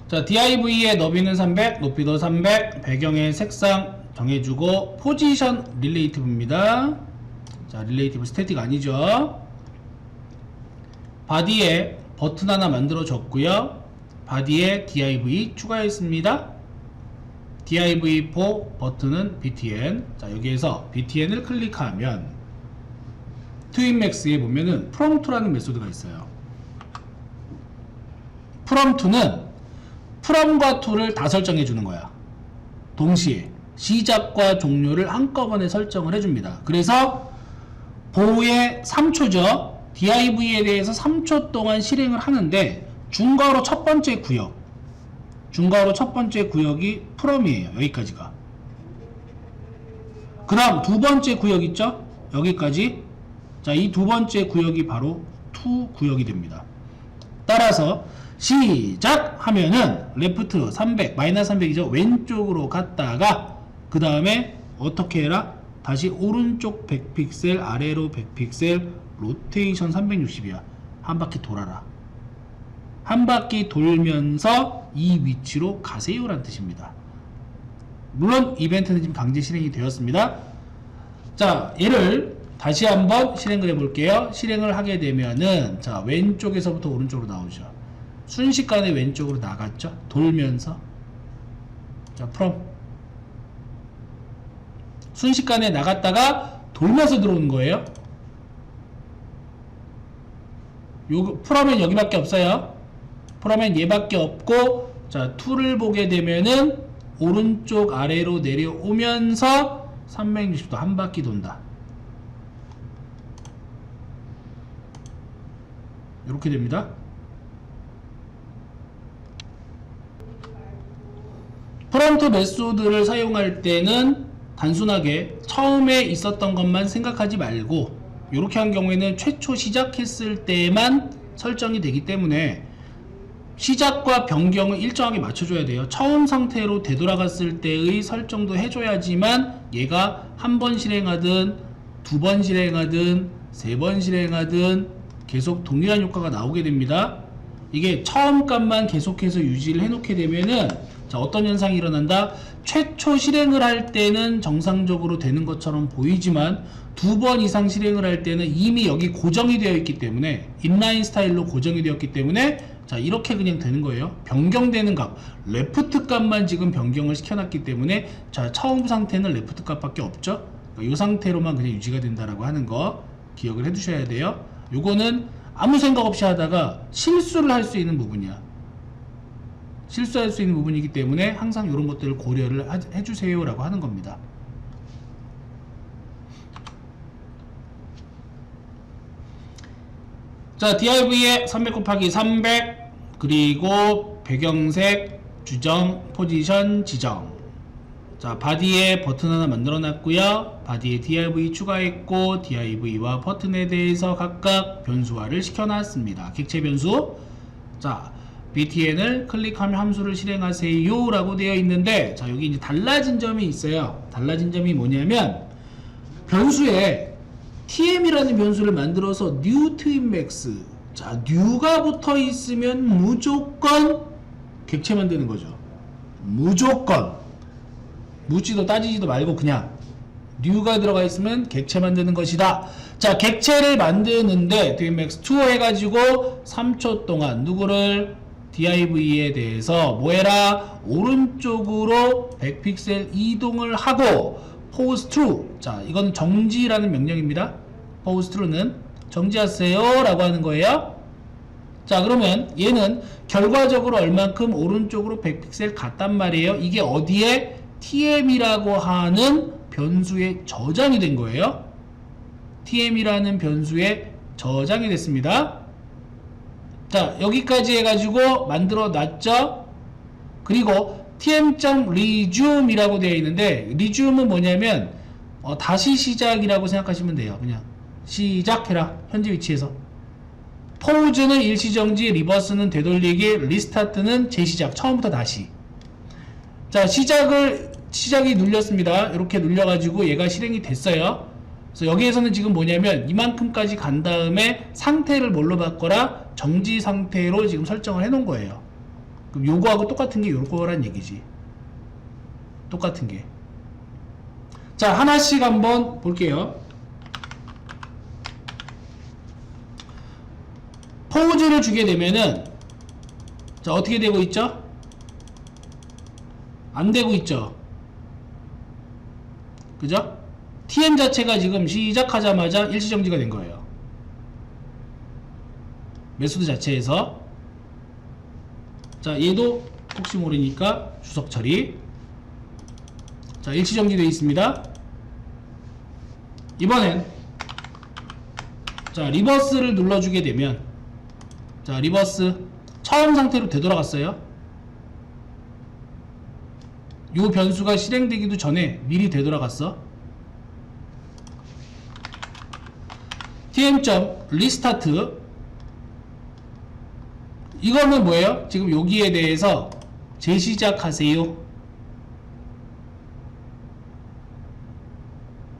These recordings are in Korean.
자, div의 너비는 300, 높이도 300, 배경의 색상 정해주고, 포지션 릴레이티브입니다. 자, 릴레이티브 스태틱 아니죠. 바디에 버튼 하나 만들어줬고요. 바디에 div 추가했습니다. div4 버튼은 btn. 자, 여기에서 btn을 클릭하면 트윈맥스에 보면은 from2라는 메소드가 있어요. from2는 from과 to를 다 설정해 주는 거야. 동시에 시작과 종료를 한꺼번에 설정을 해줍니다. 그래서 보호의 3초죠. div에 대해서 3초 동안 실행을 하는데 중괄호 첫 번째 구역, 중괄호 첫 번째 구역이 from이에요. 여기까지가. 그 다음 두 번째 구역 있죠? 여기까지. 자, 이 두 번째 구역이 바로 to 구역이 됩니다. 따라서 시작 하면은 레프트 300, 마이너스 300이죠. 왼쪽으로 갔다가 그 다음에 어떻게 해라? 다시 오른쪽 100픽셀, 아래로 100픽셀, 로테이션 360이야. 한 바퀴 돌아라. 한 바퀴 돌면서 이 위치로 가세요 라는 뜻입니다. 물론 이벤트는 지금 강제 실행이 되었습니다. 자, 얘를 다시 한번 실행을 해볼게요. 실행을 하게 되면은, 자, 왼쪽에서부터 오른쪽으로 나오죠. 순식간에 왼쪽으로 나갔죠. 돌면서. 자, from. 순식간에 나갔다가 돌면서 들어오는 거예요. 요, from은 여기밖에 없어요. from은 얘밖에 없고, 자, to를 보게 되면은 오른쪽 아래로 내려오면서 360도 한 바퀴 돈다. 이렇게 됩니다. 프롬프트 메소드를 사용할 때는 단순하게 처음에 있었던 것만 생각하지 말고, 이렇게 한 경우에는 최초 시작했을 때만 설정이 되기 때문에 시작과 변경을 일정하게 맞춰줘야 돼요. 처음 상태로 되돌아갔을 때의 설정도 해줘야지만 얘가 한 번 실행하든 두 번 실행하든 세 번 실행하든 계속 동일한 효과가 나오게 됩니다. 이게 처음 값만 계속해서 유지를 해놓게 되면은, 자, 어떤 현상이 일어난다? 최초 실행을 할 때는 정상적으로 되는 것처럼 보이지만 두 번 이상 실행을 할 때는 이미 여기 고정이 되어 있기 때문에, 인라인 스타일로 고정이 되었기 때문에, 자, 이렇게 그냥 되는 거예요. 변경되는 값, 레프트 값만 지금 변경을 시켜놨기 때문에, 자, 처음 상태는 레프트 값밖에 없죠. 이 상태로만 그냥 유지가 된다라고 하는 거 기억을 해두셔야 돼요. 요거는 아무 생각 없이 하다가 실수를 할 수 있는 부분이야. 실수할 수 있는 부분이기 때문에 항상 이런 것들을 고려를 해주세요 라고 하는 겁니다. 자, div에 300 곱하기 300, 그리고 배경색, 주정, 포지션, 지정. 자, 바디에 버튼 하나 만들어 놨고요. 바디에 div 추가했고, div와 버튼에 대해서 각각 변수화를 시켜 놨습니다. 객체 변수. 자, btn을 클릭하면 함수를 실행하세요 라고 되어 있는데, 자, 여기 이제 달라진 점이 있어요. 달라진 점이 뭐냐면, 변수에 tm이라는 변수를 만들어서 new twinmax. 자, new가 붙어 있으면 무조건 객체 만드는 거죠. 무조건. 묻지도 따지지도 말고 그냥 new가 들어가 있으면 객체 만드는 것이다. 자, 객체를 만드는데 twinmax2 해가지고 3초 동안 누구를? div에 대해서 뭐해라? 오른쪽으로 100픽셀 이동을 하고 pause true. 자, 이건 정지라는 명령입니다. pause true는 정지하세요 라고 하는 거예요. 자, 그러면 얘는 결과적으로 얼만큼 오른쪽으로 100픽셀 갔단 말이에요. 이게 어디에? tm이라고 하는 변수에 저장이 된 거예요. tm이라는 변수에 저장이 됐습니다. 자, 여기까지 해가지고 만들어 놨죠. 그리고 tm.resume 이라고 되어 있는데, resume은 뭐냐면 다시 시작이라고 생각하시면 돼요. 그냥 시작해라, 현재 위치에서. pause는 일시정지, 리버스는 되돌리기, 리스타트는 재시작, 처음부터 다시. 자, 시작이 눌렸습니다. 이렇게 눌려가지고 얘가 실행이 됐어요. 그래서 여기에서는 지금 뭐냐면 이만큼까지 간 다음에 상태를 뭘로 바꿔라? 정지 상태로 지금 설정을 해 놓은 거예요. 그럼 요거하고 똑같은 게 요거란 얘기지. 똑같은 게. 자, 하나씩 한번 볼게요. 포즈를 주게 되면은, 자, 어떻게 되고 있죠? 안 되고 있죠? 그죠? TM 자체가 지금 시작하자마자 일시정지가 된 거예요. 메소드 자체에서. 자, 얘도 혹시 모르니까 주석 처리. 자, 일시정지 되어 있습니다. 이번엔 자, 리버스를 눌러주게 되면, 자, 리버스 처음 상태로 되돌아갔어요. 요 변수가 실행되기도 전에 미리 되돌아갔어. tm.restart 이거는 뭐예요? 지금 여기에 대해서 재시작하세요.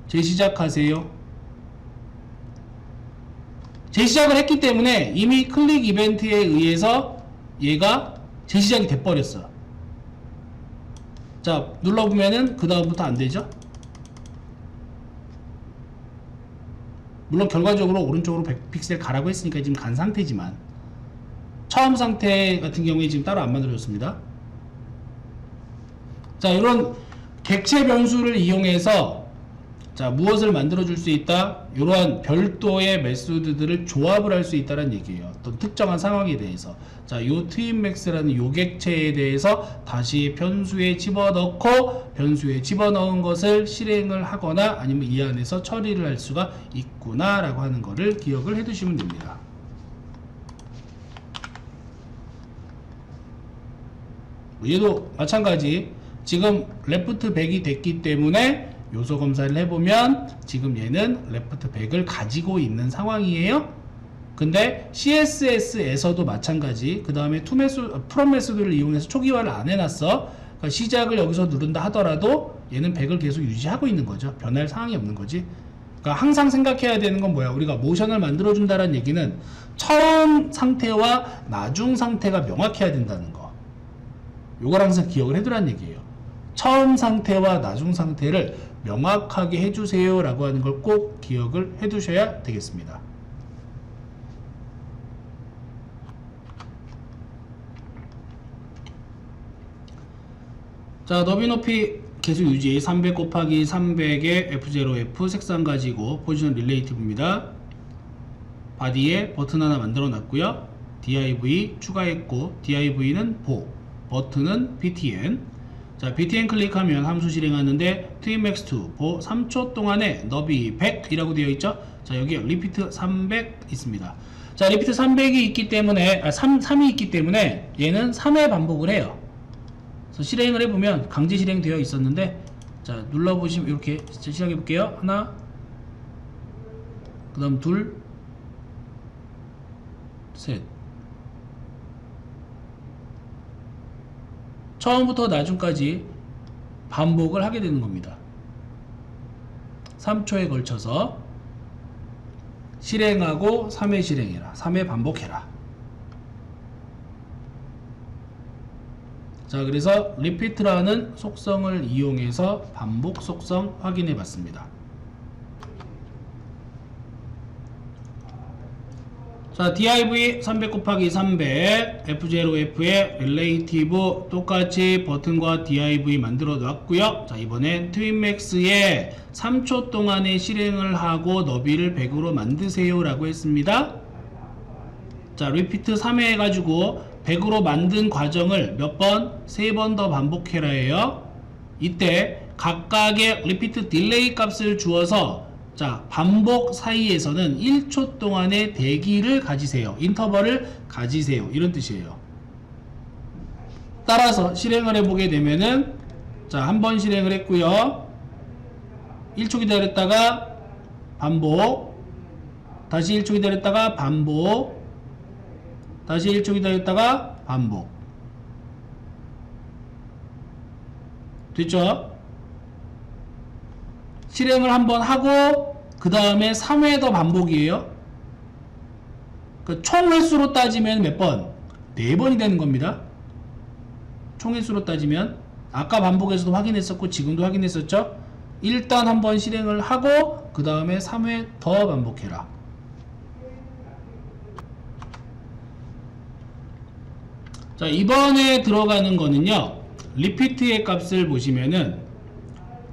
재시작하세요. 재시작을 했기 때문에 이미 클릭 이벤트에 의해서 얘가 재시작이 돼버렸어. 자, 눌러보면은 그 다음부터 안되죠? 물론 결과적으로 오른쪽으로 100픽셀 가라고 했으니까 지금 간 상태지만 처음 상태 같은 경우에 지금 따로 안 만들어졌습니다. 자, 이런 객체 변수를 이용해서 자, 무엇을 만들어 줄 수 있다? 이러한 별도의 메소드들을 조합을 할 수 있다는 얘기예요. 어떤 특정한 상황에 대해서. 자, 요 twinmax라는 요 객체에 대해서 다시 변수에 집어넣고 변수에 집어넣은 것을 실행을 하거나 아니면 이 안에서 처리를 할 수가 있구나 라고 하는 거를 기억을 해 두시면 됩니다. 얘도 마찬가지. 지금 레프트 100이 됐기 때문에 요소 검사를 해보면 지금 얘는 레프트 100을 가지고 있는 상황이에요. 근데 CSS에서도 마찬가지. 그 다음에 프롬 메소드를 이용해서 초기화를 안 해놨어. 그러니까 시작을 여기서 누른다 하더라도 얘는 100을 계속 유지하고 있는 거죠. 변할 상황이 없는 거지. 그러니까 항상 생각해야 되는 건 뭐야? 우리가 모션을 만들어 준다는 얘기는 처음 상태와 나중 상태가 명확해야 된다는 거. 요걸 항상 기억을 해두라는 얘기예요. 처음 상태와 나중 상태를 명확하게 해주세요 라고 하는 걸 꼭 기억을 해두셔야 되겠습니다. 자, 너비 높이 계속 유지 300 곱하기 300의 F0F 색상 가지고 포지션 릴레이티브입니다. 바디에 버튼 하나 만들어 놨고요. div 추가했고 div는 보, 버튼은 btn. 자, btn 클릭하면 함수 실행하는데 twinmax2 보 3초 동안에 너비 100이라고 되어 있죠. 자, 여기 리피트 300 있습니다. 자, 리피트 300이 있기 때문에 3이 있기 때문에 얘는 3회 반복을 해요. 그래서 실행을 해보면 강제 실행되어 있었는데, 자, 눌러보시면 이렇게 시작해 볼게요. 하나, 그 다음 둘, 셋. 처음부터 나중까지 반복을 하게 되는 겁니다. 3초에 걸쳐서 실행하고 3회 실행해라. 3회 반복해라. 자, 그래서 repeat라는 속성을 이용해서 반복 속성 확인해 봤습니다. 자, div 300 곱하기 300 f0f의 relative 똑같이 버튼과 div 만들어 놨고요. 자, 이번엔 twinmax에 3초 동안에 실행을 하고 너비를 100으로 만드세요 라고 했습니다. 자, repeat 3회 해가지고 100으로 만든 과정을 몇 번? 3번 더 반복해라 해요. 이때 각각의 repeat 딜레이 값을 주어서 자, 반복 사이에서는 1초 동안의 대기를 가지세요. 인터벌을 가지세요. 이런 뜻이에요. 따라서 실행을 해보게 되면은 자, 한 번 실행을 했고요. 1초 기다렸다가 반복, 다시 1초 기다렸다가 반복, 다시 1초 기다렸다가 반복. 됐죠? 실행을 한번 하고 그 다음에 3회 더 반복이에요. 그 총 횟수로 따지면 몇 번? 4번이 되는 겁니다. 총횟수로 따지면 아까 반복에서도 확인했었고 지금도 확인했었죠. 일단 한번 실행을 하고 그 다음에 3회 더 반복해라. 자, 이번에 들어가는 거는요, 리피트의 값을 보시면은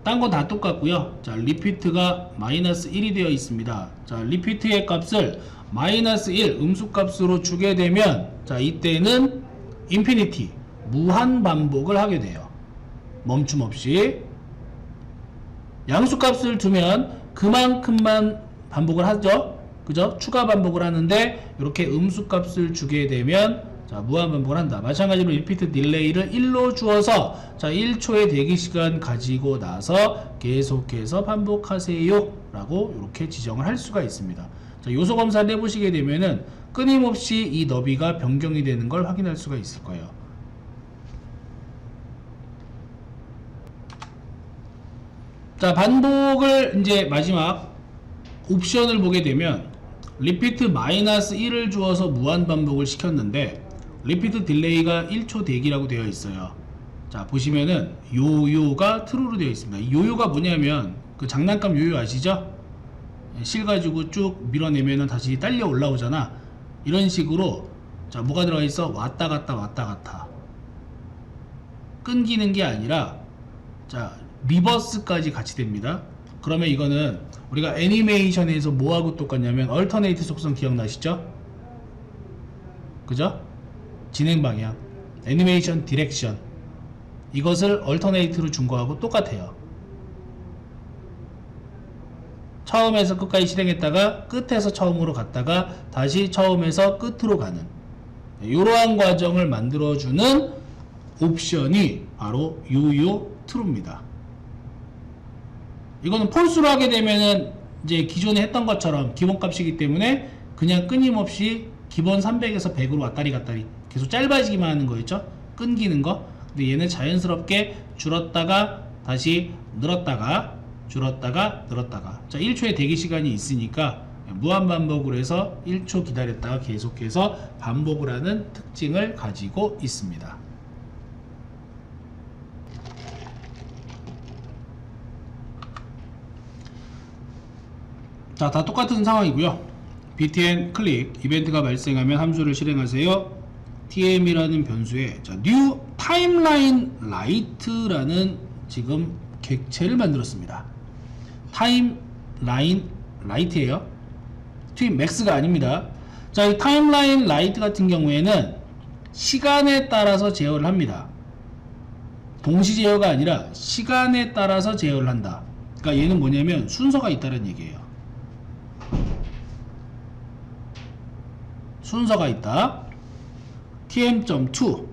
딴 거 다 똑같고요. 자, 리피트가 마이너스 1이 되어 있습니다. 자, 리피트의 값을 마이너스 1 음수값으로 주게 되면, 자, 이때는 인피니티 무한 반복을 하게 돼요. 멈춤 없이. 양수값을 두면 그만큼만 반복을 하죠. 그죠? 추가 반복을 하는데 이렇게 음수값을 주게 되면, 자, 무한 반복을 한다. 마찬가지로 리피트 딜레이를 1로 주어서, 자, 1초의 대기시간 가지고 나서 계속해서 반복하세요 라고 이렇게 지정을 할 수가 있습니다. 자, 요소 검사를 해보시게 되면은 끊임없이 이 너비가 변경이 되는 걸 확인할 수가 있을 거예요. 자, 반복을 이제 마지막 옵션을 보게 되면 리피트 마이너스 1을 주어서 무한 반복을 시켰는데 리피트 딜레이가 1초 대기라고 되어 있어요. 자, 보시면은 요요가 true로 되어 있습니다. 요요가 뭐냐면 그 장난감 요요 아시죠? 실 가지고 쭉 밀어내면은 다시 딸려 올라오잖아. 이런 식으로, 자, 뭐가 들어가 있어? 왔다 갔다 왔다 갔다 끊기는 게 아니라, 자, 리버스까지 같이 됩니다. 그러면 이거는 우리가 애니메이션에서 뭐하고 똑같냐면 얼터네이트 속성 기억나시죠? 그죠? 진행 방향, 애니메이션 디렉션, 이것을 얼터네이트로 준 거하고 똑같아요. 처음에서 끝까지 실행했다가 끝에서 처음으로 갔다가 다시 처음에서 끝으로 가는 이러한 과정을 만들어주는 옵션이 바로 요요 true입니다. 이거는 폴스로 하게 되면은 이제 기존에 했던 것처럼 기본값이기 때문에 그냥 끊임없이 기본 300에서 100으로 왔다리 갔다리 계속 짧아지기만 하는 거였죠. 끊기는 거. 근데 얘는 자연스럽게 줄었다가 다시 늘었다가 줄었다가 늘었다가, 자, 1초의 대기 시간이 있으니까 무한 반복으로 해서 1초 기다렸다가 계속해서 반복을 하는 특징을 가지고 있습니다. 자, 다 똑같은 상황이고요. btn 클릭 이벤트가 발생하면 함수를 실행하세요. tm이라는 변수에, 자, new timeline light라는 지금 객체를 만들었습니다. 타임라인 라이트예요. 트윈 맥스가 아닙니다. 자, 이 타임라인 라이트 같은 경우에는 시간에 따라서 제어를 합니다. 동시 제어가 아니라 시간에 따라서 제어를 한다. 그러니까 얘는 뭐냐면 순서가 있다는 얘기예요. 순서가 있다. tm.2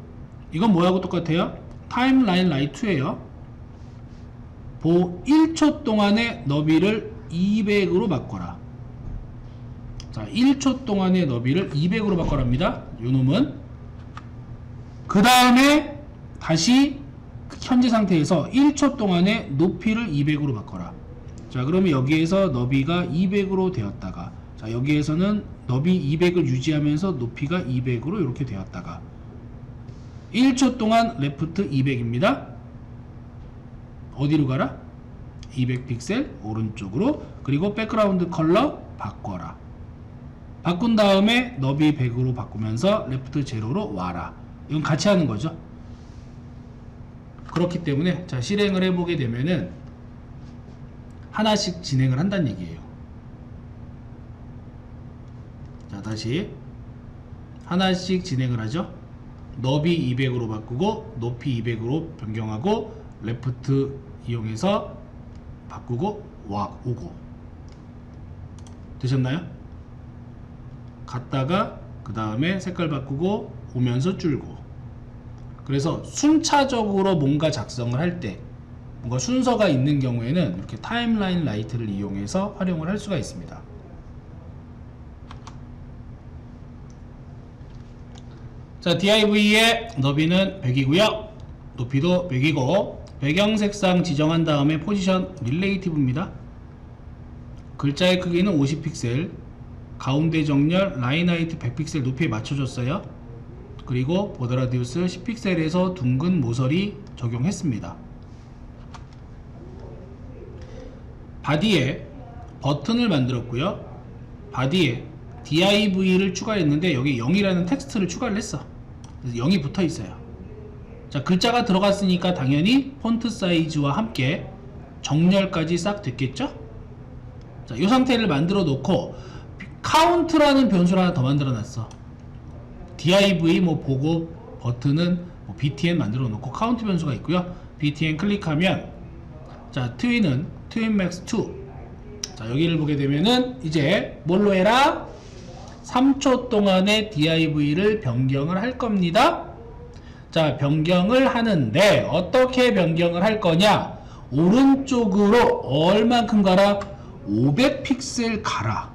이건 뭐하고 똑같아요? 타임라인 라이트2예요. 1초 동안의 너비를 200으로 바꿔라. 자, 1초 동안의 너비를 200으로 바꿔랍니다. 요놈은. 그 다음에 다시 현재 상태에서 1초 동안의 높이를 200으로 바꿔라. 자, 그러면 여기에서 너비가 200으로 되었다가, 자, 여기에서는 너비 200을 유지하면서 높이가 200으로 이렇게 되었다가 1초 동안 레프트 200입니다. 어디로 가라? 200픽셀 오른쪽으로. 그리고 백그라운드 컬러 바꿔라. 바꾼 다음에 너비 100으로 바꾸면서 레프트 제로로 와라. 이건 같이 하는 거죠. 그렇기 때문에, 자, 실행을 해보게 되면은 하나씩 진행을 한다는 얘기예요. 자, 다시 하나씩 진행을 하죠. 너비 200으로 바꾸고 높이 200으로 변경하고 레프트 이용해서 바꾸고 오고. 되셨나요? 갔다가 그 다음에 색깔 바꾸고 오면서 줄고. 그래서 순차적으로 뭔가 작성을 할 때, 뭔가 순서가 있는 경우에는 이렇게 타임라인 라이트를 이용해서 활용을 할 수가 있습니다. 자, div의 너비는 100이고요. 높이도 100이고 배경 색상 지정한 다음에 포지션 릴레이티브입니다. 글자의 크기는 50픽셀, 가운데 정렬, 라인 하이트 100픽셀 높이에 맞춰줬어요. 그리고 보더 라디우스 10픽셀에서 둥근 모서리 적용했습니다. 바디에 버튼을 만들었고요. 바디에 div를 추가했는데 여기 0이라는 텍스트를 추가를 했어. 그래서 0이 붙어 있어요. 자, 글자가 들어갔으니까 당연히 폰트 사이즈와 함께 정렬까지 싹 됐겠죠? 자, 이 상태를 만들어 놓고 카운트라는 변수를 하나 더 만들어 놨어. div 뭐 보고 버튼은 뭐 btn 만들어 놓고 카운트 변수가 있고요. btn 클릭하면 자, 트윈은 트윈맥스2. 자, 여기를 보게 되면은 이제 뭘로 해라? 3초 동안에 div를 변경을 할 겁니다. 자, 변경을 하는데 어떻게 변경을 할 거냐? 오른쪽으로 얼만큼 가라? 500픽셀 가라.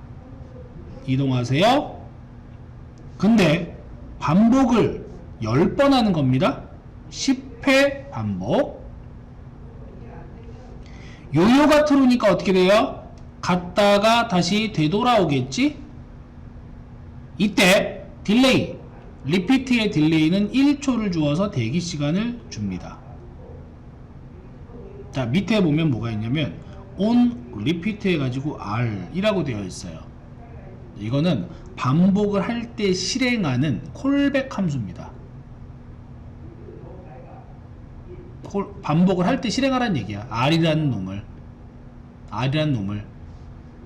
이동하세요. 근데 반복을 10번 하는 겁니다. 10회 반복. 요요가 트루니까 어떻게 돼요? 갔다가 다시 되돌아오겠지? 이때 딜레이, 리피트의 딜레이는 1초를 주어서 대기 시간을 줍니다. 자, 밑에 보면 뭐가 있냐면 on repeat 해가지고 R이라고 되어 있어요. 이거는 반복을 할 때 실행하는 콜백 함수입니다. 반복을 할 때 실행하라는 얘기야. R이라는 놈을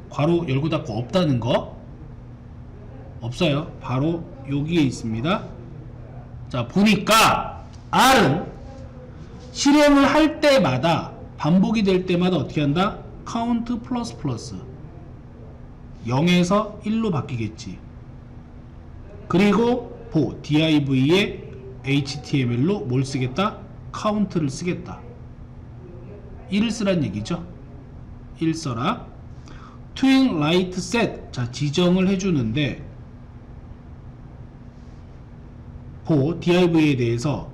괄호 열고 닫고 없다는 거 없어요. 바로 여기에 있습니다. 자, 보니까 R은 실행을 할 때마다 반복이 될 때마다 어떻게 한다? 카운트 플러스 플러스 0에서 1로 바뀌겠지. 그리고 div의 html로 뭘 쓰겠다? 카운트를 쓰겠다. 1을 쓰란 얘기죠. 1 써라. 트윈 라이트 셋. 자, 지정을 해주는데 div에 대해서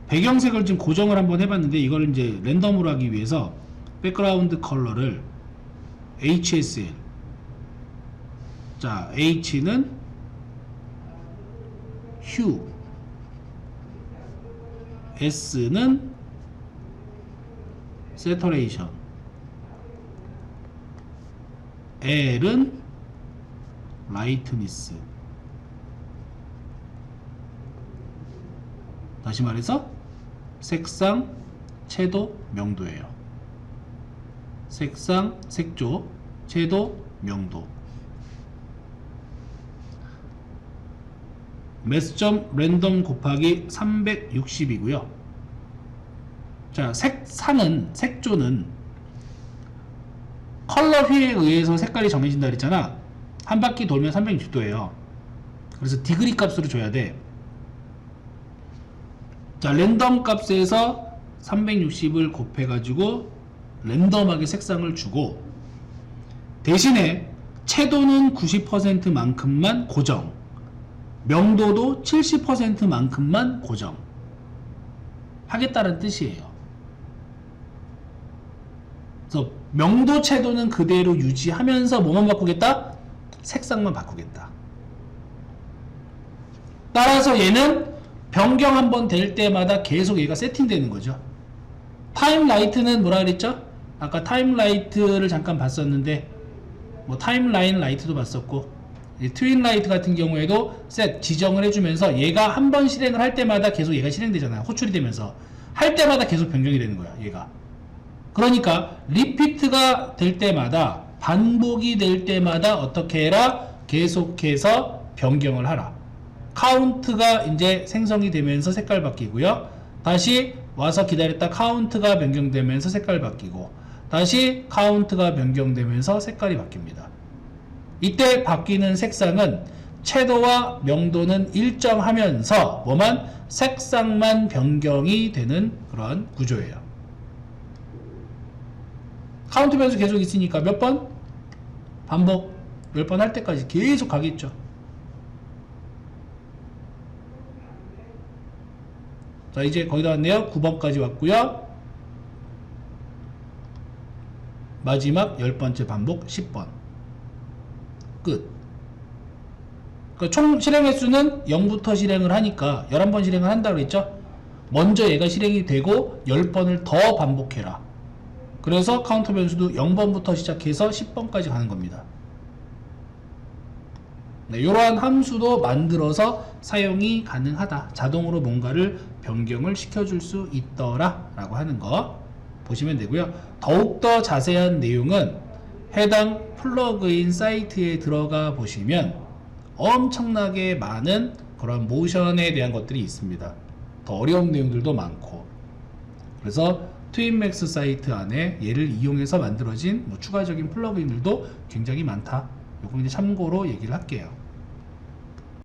배경색을 지금 고정을 한번 해봤는데 이걸 이제 랜덤으로 하기 위해서 백그라운드 컬러를 HSL. 자, H는 휴, S는 세터레이션, L은 라이트니스. 다시 말해서 색상, 채도, 명도예요. 색상, 색조, 채도, 명도. 매스점 랜덤 곱하기 360이고요. 자, 색상은, 색조는 컬러 휠에 의해서 색깔이 정해진다 그랬잖아. 한 바퀴 돌면 360도예요. 그래서 디그리 값으로 줘야 돼. 자, 랜덤 값에서 360을 곱해가지고 랜덤하게 색상을 주고, 대신에 채도는 90%만큼만 고정, 명도도 70%만큼만 고정 하겠다는 뜻이에요. 그래서 명도 채도는 그대로 유지하면서 뭐만 바꾸겠다? 색상만 바꾸겠다. 따라서 얘는 변경 한번 될 때마다 계속 얘가 세팅되는 거죠. 타임 라이트는 뭐라 그랬죠? 아까 타임 라이트를 잠깐 봤었는데, 뭐 타임라인 라이트도 봤었고, 트윈 라이트 같은 경우에도 셋 지정을 해주면서 얘가 한 번 실행을 할 때마다 계속 얘가 실행되잖아요. 호출이 되면서 할 때마다 계속 변경이 되는 거야, 얘가. 그러니까 리피트가 될 때마다, 반복이 될 때마다 어떻게 해라? 계속해서 변경을 하라. 카운트가 이제 생성이 되면서 색깔 바뀌고요. 다시 와서 기다렸다 카운트가 변경되면서 색깔 바뀌고, 다시 카운트가 변경되면서 색깔이 바뀝니다. 이때 바뀌는 색상은 채도와 명도는 일정하면서 뭐만? 색상만 변경이 되는 그런 구조예요. 카운트 변수 계속 있으니까 몇 번? 반복 10번 할 때까지 계속 가겠죠. 자, 이제 거의 다 왔네요. 9번까지 왔고요. 마지막 10번째 반복 10번 끝. 총 실행 횟수는 0부터 실행을 하니까 11번 실행을 한다고 그랬죠. 먼저 얘가 실행이 되고 10번을 더 반복해라. 그래서 카운터 변수도 0번부터 시작해서 10번까지 가는 겁니다. 네, 이러한 함수도 만들어서 사용이 가능하다. 자동으로 뭔가를 변경을 시켜줄 수 있더라 라고 하는 거 보시면 되고요. 더욱더 자세한 내용은 해당 플러그인 사이트에 들어가 보시면 엄청나게 많은 그런 모션에 대한 것들이 있습니다. 더 어려운 내용들도 많고, 그래서 트윈맥스 사이트 안에 얘를 이용해서 만들어진 추가적인 플러그인들도 굉장히 많다. 요거 이제 참고로 얘기를 할게요.